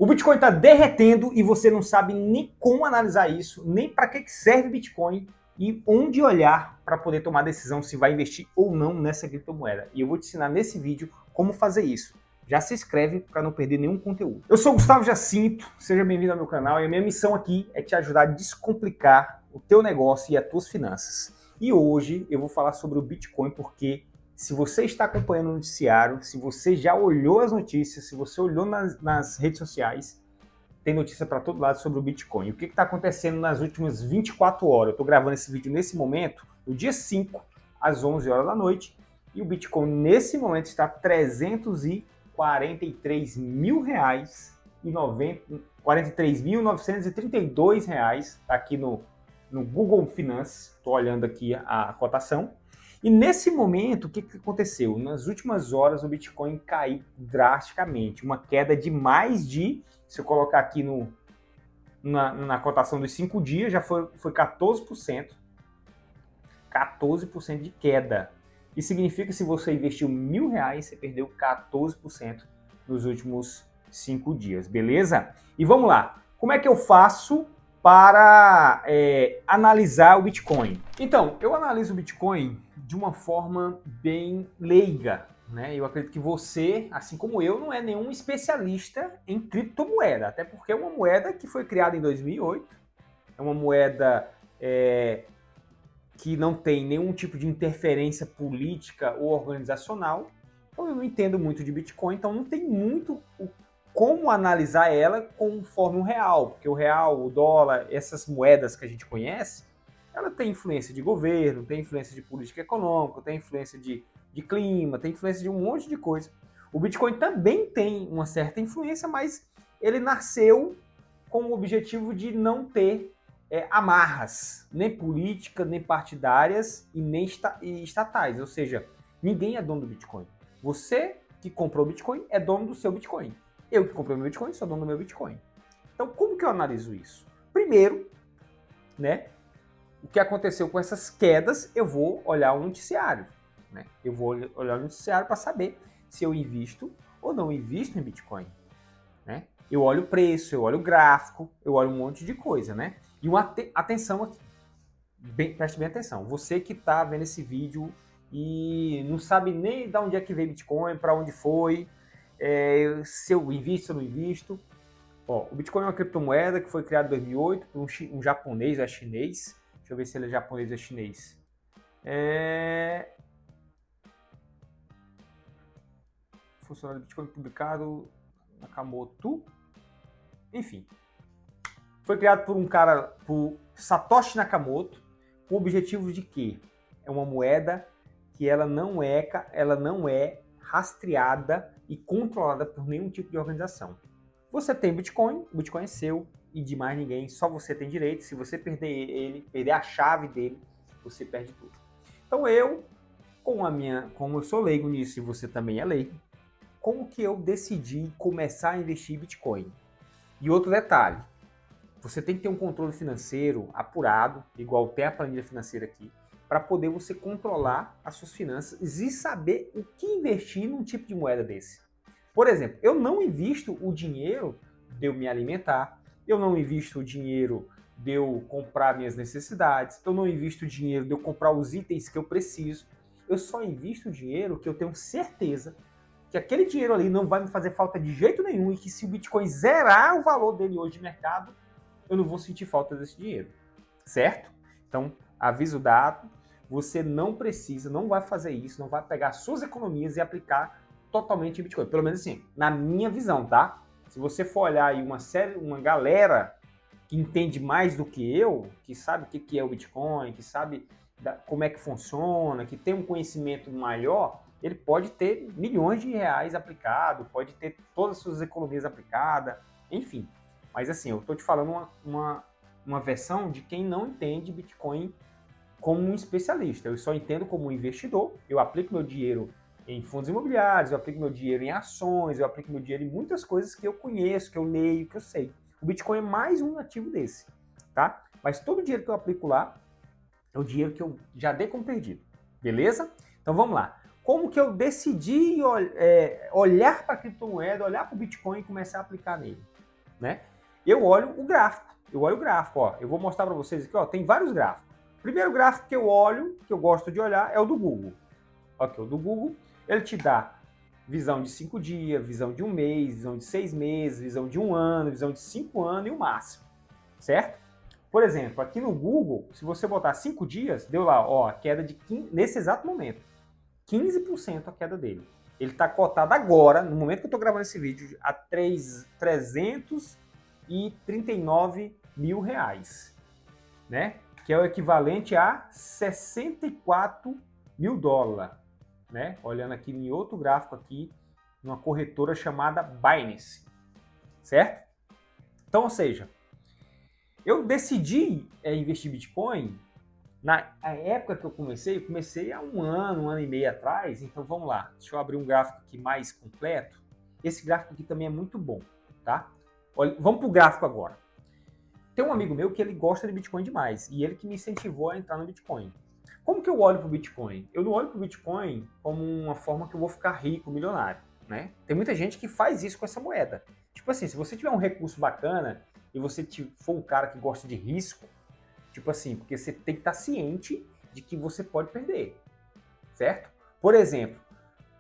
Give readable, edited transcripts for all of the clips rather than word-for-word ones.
O Bitcoin está derretendo e você não sabe nem como analisar isso, nem para que serve Bitcoin e onde olhar para poder tomar a decisão se vai investir ou não nessa criptomoeda. E eu vou te ensinar nesse vídeo como fazer isso. Já se inscreve para não perder nenhum conteúdo. Eu sou o Gustavo Jacinto, seja bem-vindo ao meu canal e a minha missão aqui é te ajudar a descomplicar o teu negócio e as tuas finanças. E hoje eu vou falar sobre o Bitcoin porque se você está acompanhando o noticiário, se você já olhou as notícias, se você olhou nas redes sociais, tem notícia para todo lado sobre o Bitcoin. O que está acontecendo nas últimas 24 horas? Eu estou gravando esse vídeo nesse momento, no dia 5, às 11 horas da noite, e o Bitcoin nesse momento está R$ 343.932 reais, está aqui no Google Finance, estou olhando aqui a cotação. E nesse momento, o que aconteceu? Nas últimas horas, o Bitcoin caiu drasticamente. Uma queda de mais de, se eu colocar aqui na cotação dos 5 dias, já foi 14%. 14% de queda. Isso significa que se você investiu R$1.000, você perdeu 14% nos últimos 5 dias, beleza? E vamos lá. Como é que eu faço para analisar o Bitcoin? Então, eu analiso o Bitcoin de uma forma bem leiga, né? Eu acredito que você, assim como eu, não é nenhum especialista em criptomoeda, até porque é uma moeda que foi criada em 2008, é uma moeda que não tem nenhum tipo de interferência política ou organizacional, então eu não entendo muito de Bitcoin, então não tem muito como analisar ela conforme o real, porque o real, o dólar, essas moedas que a gente conhece, ela tem influência de governo, tem influência de política econômica, tem influência de clima, tem influência de um monte de coisa. O Bitcoin também tem uma certa influência, mas ele nasceu com o objetivo de não ter amarras, nem políticas, nem partidárias e nem estatais, ou seja, ninguém é dono do Bitcoin. Você que comprou o Bitcoin é dono do seu Bitcoin. Eu que comprei o meu Bitcoin sou dono do meu Bitcoin. Então, como que eu analiso isso? Primeiro, né, o que aconteceu com essas quedas, eu vou olhar o noticiário. Né? Eu vou olhar o noticiário para saber se eu invisto ou não invisto em Bitcoin. Né? Eu olho o preço, eu olho o gráfico, eu olho um monte de coisa. Né? E atenção aqui, preste bem atenção. Você que está vendo esse vídeo e não sabe nem de onde é que veio Bitcoin, para onde foi, se eu invisto ou não invisto. Ó, o Bitcoin é uma criptomoeda que foi criada em 2008 por um japonês, chinês. Deixa eu ver se ele é japonês ou chinês. Funcionário do Bitcoin publicado Nakamoto. Enfim. Foi criado por Satoshi Nakamoto, com o objetivo de que é uma moeda que ela não é rastreada e controlada por nenhum tipo de organização. Você tem Bitcoin, o Bitcoin é seu e de mais ninguém, só você tem direito. Se você perder ele, perder a chave dele, você perde tudo. Então como eu sou leigo nisso e você também é leigo, como que eu decidi começar a investir em Bitcoin? E outro detalhe, você tem que ter um controle financeiro apurado, igual tem a planilha financeira aqui, para poder você controlar as suas finanças e saber o que investir num tipo de moeda desse. Por exemplo, eu não invisto o dinheiro de eu me alimentar, eu não invisto o dinheiro de eu comprar minhas necessidades, eu não invisto o dinheiro de eu comprar os itens que eu preciso, eu só invisto o dinheiro que eu tenho certeza que aquele dinheiro ali não vai me fazer falta de jeito nenhum e que se o Bitcoin zerar o valor dele hoje de mercado, eu não vou sentir falta desse dinheiro, certo? Então, aviso dado, você não precisa, não vai fazer isso, não vai pegar suas economias e aplicar totalmente em Bitcoin. Pelo menos assim, na minha visão, tá? Se você for olhar aí uma galera que entende mais do que eu, que sabe o que é o Bitcoin, que sabe como é que funciona, que tem um conhecimento maior, ele pode ter milhões de reais aplicado, pode ter todas as suas economias aplicadas, enfim. Mas assim, eu estou te falando uma versão de quem não entende Bitcoin como um especialista. Eu só entendo como um investidor, eu aplico meu dinheiro em fundos imobiliários, eu aplico meu dinheiro em ações, eu aplico meu dinheiro em muitas coisas que eu conheço, que eu leio, que eu sei. O Bitcoin é mais um ativo desse, tá? Mas todo o dinheiro que eu aplico lá é o dinheiro que eu já dei como perdido, beleza? Então vamos lá. Como que eu decidi olhar para a criptomoeda, olhar para o Bitcoin e começar a aplicar nele? né? Eu olho o gráfico, ó. Eu vou mostrar para vocês aqui, ó, tem vários gráficos. O primeiro gráfico que eu olho, que eu gosto de olhar, é o do Google. Aqui, o do Google, ele te dá visão de 5 dias, visão de um mês, visão de 6 meses, visão de um ano, visão de 5 anos e o máximo, certo? Por exemplo, aqui no Google, se você botar 5 dias, deu lá, ó, a queda de 15, nesse exato momento, 15% a queda dele. Ele está cotado agora, no momento que eu estou gravando esse vídeo, a 339 mil reais, né? Que é o equivalente a 64 mil dólares, né? Olhando aqui em outro gráfico aqui, numa corretora chamada Binance, certo? Então, ou seja, eu decidi investir em Bitcoin na época que eu comecei há um ano e meio atrás. Então vamos lá, deixa eu abrir um gráfico aqui mais completo. Esse gráfico aqui também é muito bom, tá? Olha, vamos para o gráfico agora. Tem um amigo meu que ele gosta de Bitcoin demais e ele que me incentivou a entrar no Bitcoin. Como que eu olho para o Bitcoin? Eu não olho para o Bitcoin como uma forma que eu vou ficar rico, milionário, né? Tem muita gente que faz isso com essa moeda. Tipo assim, se você tiver um recurso bacana e você for um cara que gosta de risco, tipo assim, porque você tem que estar ciente de que você pode perder, certo? Por exemplo,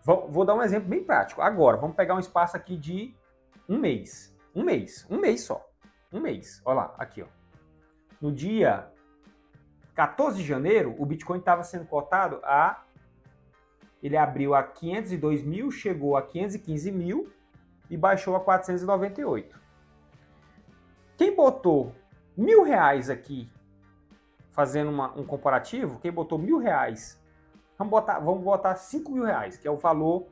vou dar um exemplo bem prático. Agora, vamos pegar um espaço aqui de um mês. Um mês só. Um mês. Olha lá, aqui, ó. No dia 14 de janeiro, o Bitcoin estava sendo cotado a... Ele abriu a 502 mil, chegou a 515 mil e baixou a 498. Quem botou R$1.000 aqui, fazendo um comparativo, quem botou R$1.000, vamos botar R$5.000, que é o valor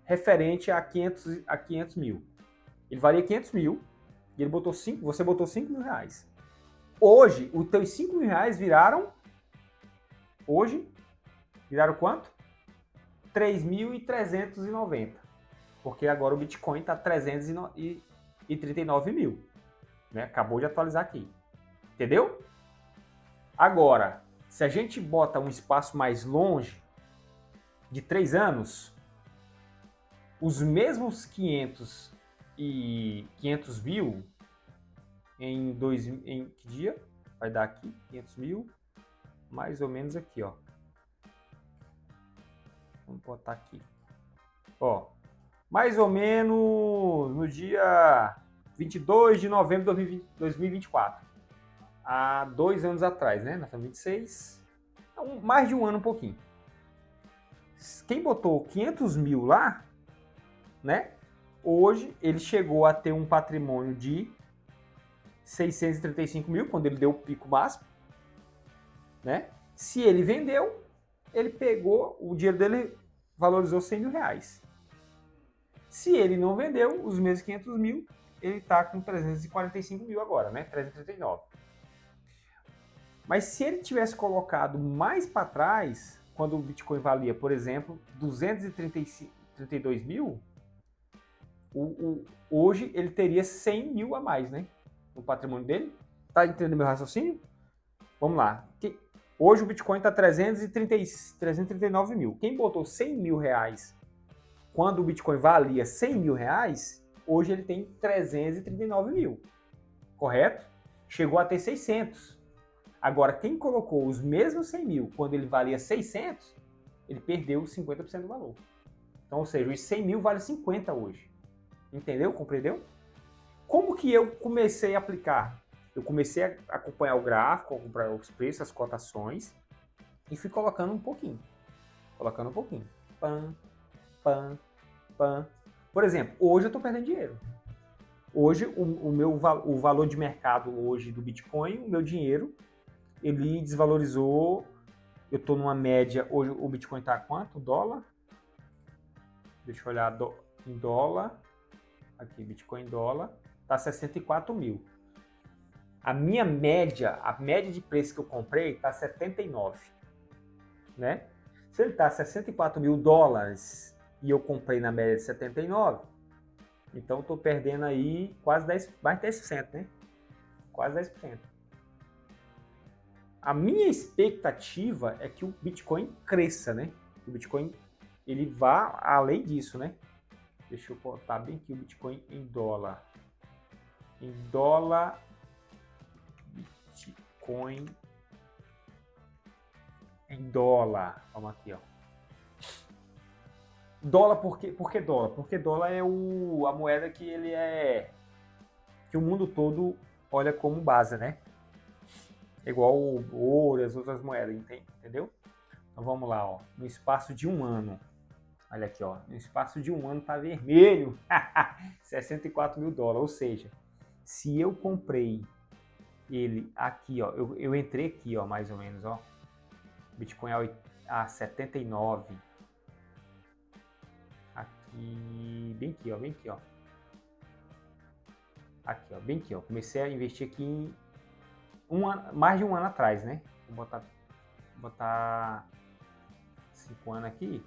referente a 500 mil. Ele valia 500 mil e ele botou você botou R$5.000. Hoje, os teus R$5.000 viraram... Hoje, viraram quanto? 3.390. Porque agora o Bitcoin está 339 mil. Né? Acabou de atualizar aqui. Entendeu? Agora, se a gente bota um espaço mais longe, de 3 anos, os mesmos 500 mil em que dia? Vai dar aqui 500 mil, mais ou menos aqui, ó. Vamos botar aqui. Ó, mais ou menos no dia 22 de novembro de 2024. Há 2 anos atrás, né? Nós estamos 26, mais de um ano um pouquinho. Quem botou 500 mil lá, né? Hoje ele chegou a ter um patrimônio de 635 mil, quando ele deu o pico máximo, né? Se ele vendeu, ele pegou, o dinheiro dele valorizou 100 mil reais. Se ele não vendeu, os mesmos 500 mil, ele está com 345 mil agora, né? 339. Mas se ele tivesse colocado mais para trás, quando o Bitcoin valia, por exemplo, 232 mil, hoje ele teria 100 mil a mais, né? No patrimônio dele. Tá entendendo meu raciocínio? Vamos lá. Hoje o Bitcoin está 339 mil. Quem botou 100 mil reais quando o Bitcoin valia 100 mil reais, hoje ele tem 339 mil. Correto? Chegou a ter 600. Agora, quem colocou os mesmos 100 mil quando ele valia 600, ele perdeu 50% do valor. Então, ou seja, os 100 mil vale 50 hoje. Entendeu? Compreendeu? Como que eu comecei a aplicar? Eu comecei a acompanhar o gráfico, acompanhar os preços, as cotações e fui colocando um pouquinho. Colocando um pouquinho. Pam, pam, pam. Por exemplo, hoje eu estou perdendo dinheiro. Hoje, o valor de mercado hoje do Bitcoin, o meu dinheiro, ele desvalorizou. Eu estou numa média, hoje o Bitcoin está a quanto? Dólar? Deixa eu olhar em dólar. Aqui, Bitcoin em dólar, está 64 mil. A média de preço que eu comprei está 79, né? Se ele está 64 mil dólares e eu comprei na média de 79, então estou perdendo aí quase 10%, mais de 10%, né? Quase 10%. A minha expectativa é que o Bitcoin cresça, né? O Bitcoin ele vá além disso, né? Deixa eu botar bem aqui o Bitcoin em dólar. em dólar, Bitcoin em dólar. Vamos aqui, ó. Dólar, por que dólar? Porque dólar é a moeda que que o mundo todo olha como base, né? É igual o ouro e as outras moedas, entendeu? Então vamos lá, ó. No espaço de um ano. Olha aqui, ó. No espaço de um ano tá vermelho. 64 mil dólares. Ou seja, se eu comprei ele aqui, ó. Eu entrei aqui, ó, mais ou menos, ó. Bitcoin a 79. Aqui, bem aqui, ó. Bem aqui, ó. Aqui, ó. Bem aqui, ó. Comecei a investir aqui em mais de um ano atrás, né? Vou botar 5 anos aqui.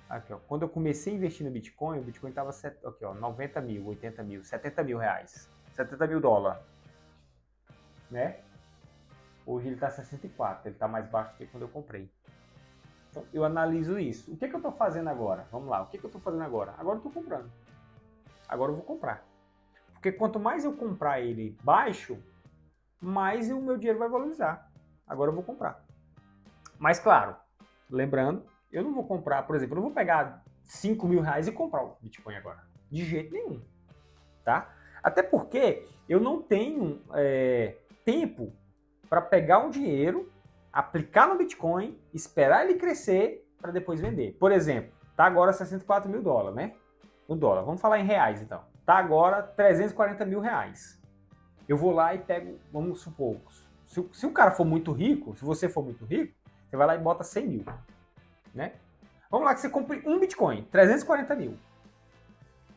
Aqui, ó. Quando eu comecei a investir no Bitcoin, o Bitcoin estava aqui, ó, 90 mil, 80 mil, 70 mil reais. 70 mil dólares. Né? Hoje ele está 64, ele está mais baixo do que quando eu comprei. Então, eu analiso isso. O que eu estou fazendo agora? Vamos lá, o que eu estou fazendo agora? Agora eu estou comprando. Agora eu vou comprar. Porque quanto mais eu comprar ele baixo, mais o meu dinheiro vai valorizar. Agora eu vou comprar. Mas claro, lembrando, eu não vou comprar, por exemplo, eu não vou pegar 5 mil reais e comprar o Bitcoin agora. De jeito nenhum. Tá? Até porque eu não tenho tempo para pegar um dinheiro, aplicar no Bitcoin, esperar ele crescer para depois vender. Por exemplo, tá agora 64 mil dólares, né? O dólar. Vamos falar em reais então. Tá agora 340 mil reais. Eu vou lá e pego, vamos supor, se o cara for muito rico, se você for muito rico, você vai lá e bota 100 mil, né? Vamos lá que você compre um Bitcoin, 340 mil,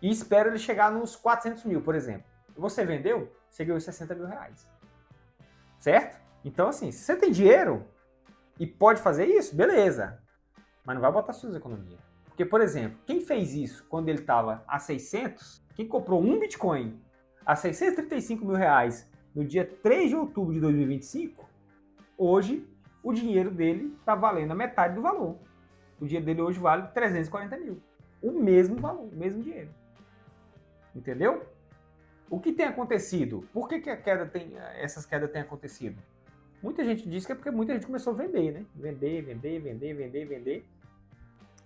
e espera ele chegar nos 400 mil, por exemplo. Você vendeu, você ganhou 60 mil reais, certo? Então assim, se você tem dinheiro e pode fazer isso, beleza, mas não vai botar suas economias. Porque, por exemplo, quem fez isso quando ele estava a 600, quem comprou um Bitcoin a 635 mil reais no dia 3 de outubro de 2025, hoje o dinheiro dele está valendo a metade do valor. O dinheiro dele hoje vale 340 mil. O mesmo valor, o mesmo dinheiro. Entendeu? O que tem acontecido? Por que essas quedas têm acontecido? Muita gente diz que é porque muita gente começou a vender, né? Vender.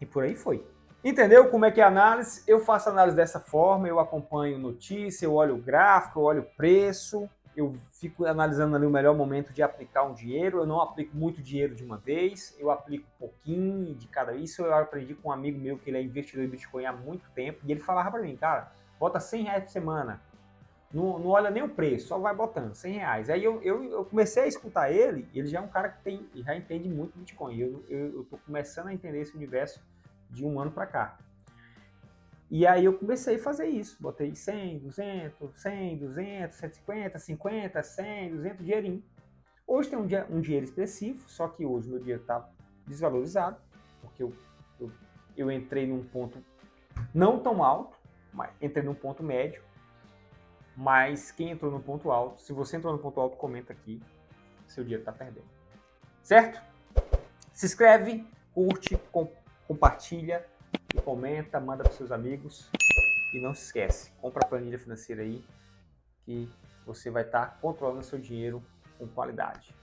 E por aí foi. Entendeu como é que é a análise? Eu faço análise dessa forma, eu acompanho notícia, eu olho o gráfico, eu olho o preço, eu fico analisando ali o melhor momento de aplicar um dinheiro, eu não aplico muito dinheiro de uma vez, eu aplico um pouquinho de cada isso. Eu aprendi com um amigo meu que ele é investidor em Bitcoin há muito tempo, e ele falava para mim, cara, bota 100 reais por semana, não olha nem o preço, só vai botando 100 reais. Aí eu comecei a escutar ele já é um cara que já entende muito Bitcoin, eu tô começando a entender esse universo de um ano para cá. E aí eu comecei a fazer isso. Botei 100, 200, 100, 200, 150, 50, 100, 200, dinheirinho. Hoje tem um dinheiro expressivo, só que hoje meu dinheiro está desvalorizado, porque eu entrei num ponto não tão alto, mas entrei num ponto médio. Mas quem entrou no ponto alto, se você entrou no ponto alto, comenta aqui, seu dinheiro está perdendo. Certo? Se inscreve, curte, compartilha, comenta, manda para seus amigos e não se esquece, compra a planilha financeira aí que você vai estar controlando seu dinheiro com qualidade.